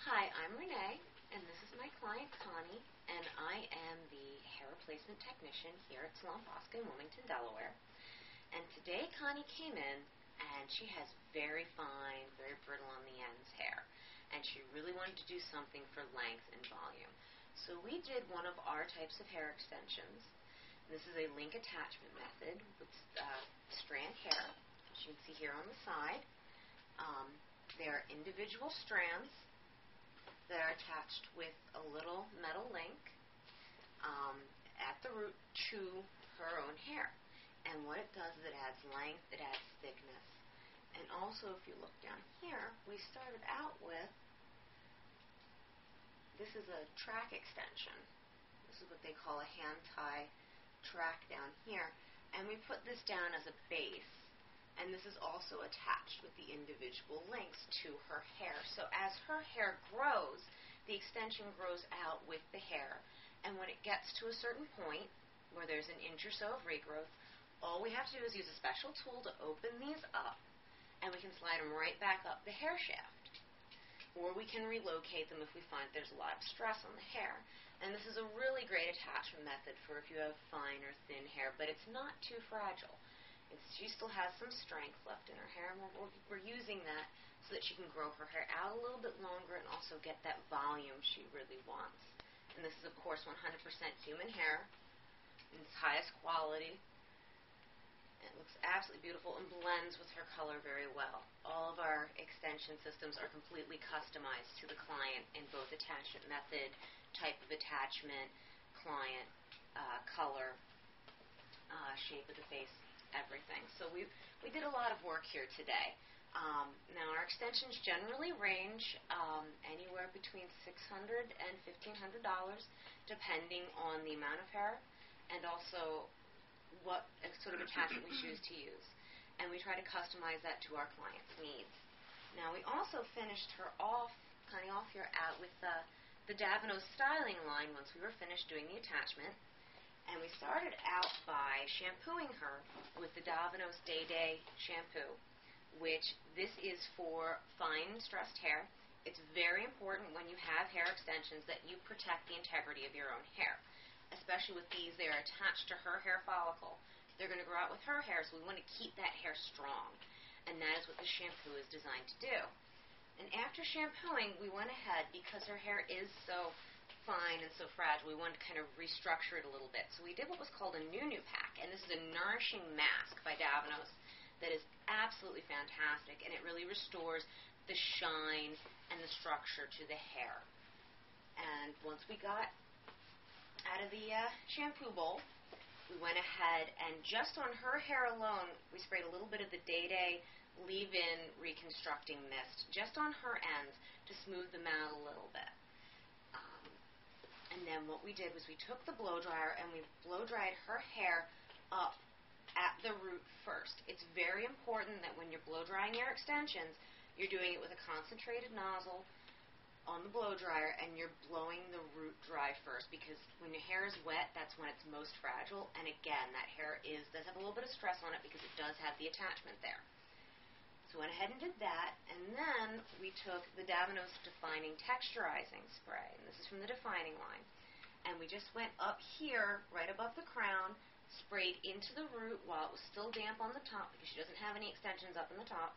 Hi, I'm Renee, and this is my client Connie, and I am the hair replacement technician here at Salon Bosca in Wilmington, Delaware. And today Connie came in, and she has very fine, very brittle on the ends hair, and she really wanted to do something for length and volume. So we did one of our types of hair extensions. This is a link attachment method with strand hair, as you can see here on the side. They are individual strands that are attached with a little metal link at the root to her own hair. And what it does is it adds length, it adds thickness. And also, if you look down here, we started out with, this is a track extension. This is what they call a hand tie track down here. And we put this down as a base. And this is also attached with the individual links to her hair. So as her hair grows, the extension grows out with the hair. And when it gets to a certain point, where there's an inch or so of regrowth, all we have to do is use a special tool to open these up, and we can slide them right back up the hair shaft. Or we can relocate them if we find there's a lot of stress on the hair. And this is a really great attachment method for if you have fine or thin hair, but it's not too fragile. She still has some strength left in her hair, and we're using that so that she can grow her hair out a little bit longer and also get that volume she really wants. And this is, of course, 100% human hair in its highest quality. It looks absolutely beautiful and blends with her color very well. All of our extension systems are completely customized to the client in both attachment method, type of attachment, client, color, shape of the face, everything. So we did a lot of work here today. Now our extensions generally range anywhere between $600 and $1,500 depending on the amount of hair and also what sort of attachment we choose to use. And we try to customize that to our client's needs. Now we also finished her off, kind of off here out with the Davano's styling line once we were finished doing the attachment. And we started out by shampooing her with the Davano's Day Day shampoo, which this is for fine stressed hair. It's very important when you have hair extensions that you protect the integrity of your own hair. Especially with these, they're attached to her hair follicle. They're going to grow out with her hair, so we want to keep that hair strong. And that is what the shampoo is designed to do. And after shampooing, we went ahead, because her hair is so fine and so fragile, we wanted to kind of restructure it a little bit. So we did what was called a New Pack, and this is a nourishing mask by Davano's that is absolutely fantastic, and it really restores the shine and the structure to the hair. And once we got out of the shampoo bowl, we went ahead and just on her hair alone, we sprayed a little bit of the Day Day leave-in reconstructing mist just on her ends to smooth them out a little bit. And then what we did was we took the blow dryer and we blow dried her hair up at the root first. It's very important that when you're blow drying your extensions, you're doing it with a concentrated nozzle on the blow dryer and you're blowing the root dry first, because when your hair is wet, that's when it's most fragile. And again, that hair does have a little bit of stress on it because it does have the attachment there. So we went ahead and did that, and then we took the Davano's Defining Texturizing Spray, and this is from the Defining line, and we just went up here, right above the crown, sprayed into the root while it was still damp on the top, because she doesn't have any extensions up in the top,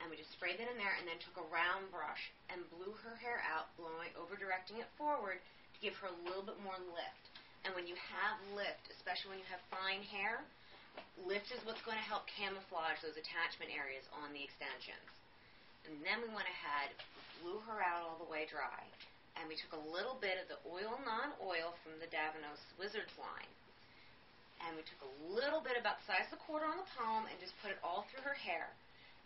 and we just sprayed that in there, and then took a round brush and blew her hair out, over-directing it forward to give her a little bit more lift. And when you have lift, especially when you have fine hair, lift is what's going to help camouflage those attachment areas on the extensions. And then we went ahead, blew her out all the way dry, and we took a little bit of the oil, non-oil from the Davano's Wizards line, and we took a little bit about the size of a quarter on the palm and just put it all through her hair.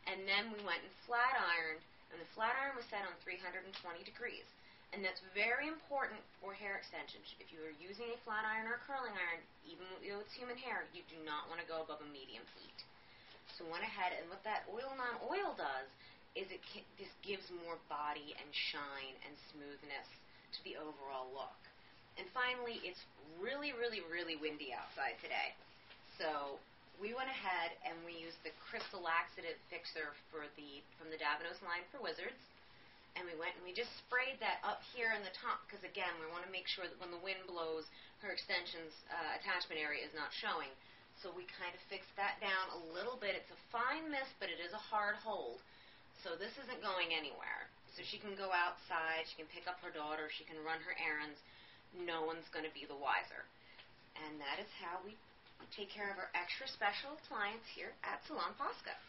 And then we went and flat ironed, and the flat iron was set on 320 degrees. And that's very important for hair extensions. If you are using a flat iron or a curling iron, even though it's human hair, you do not want to go above a medium heat. So we went ahead, and what that oil non-oil does is it just gives more body and shine and smoothness to the overall look. And finally, it's really, really, really windy outside today. So we went ahead and we used the Crystal Laxative Fixer from the Davano's line for Wizards. and we went and we just sprayed that up here in the top because, again, we want to make sure that when the wind blows, her extension's attachment area is not showing. So we kind of fixed that down a little bit. It's a fine mist, but it is a hard hold. So this isn't going anywhere. So she can go outside, she can pick up her daughter, she can run her errands. No one's going to be the wiser. And that is how we take care of our extra special clients here at Salon Posca.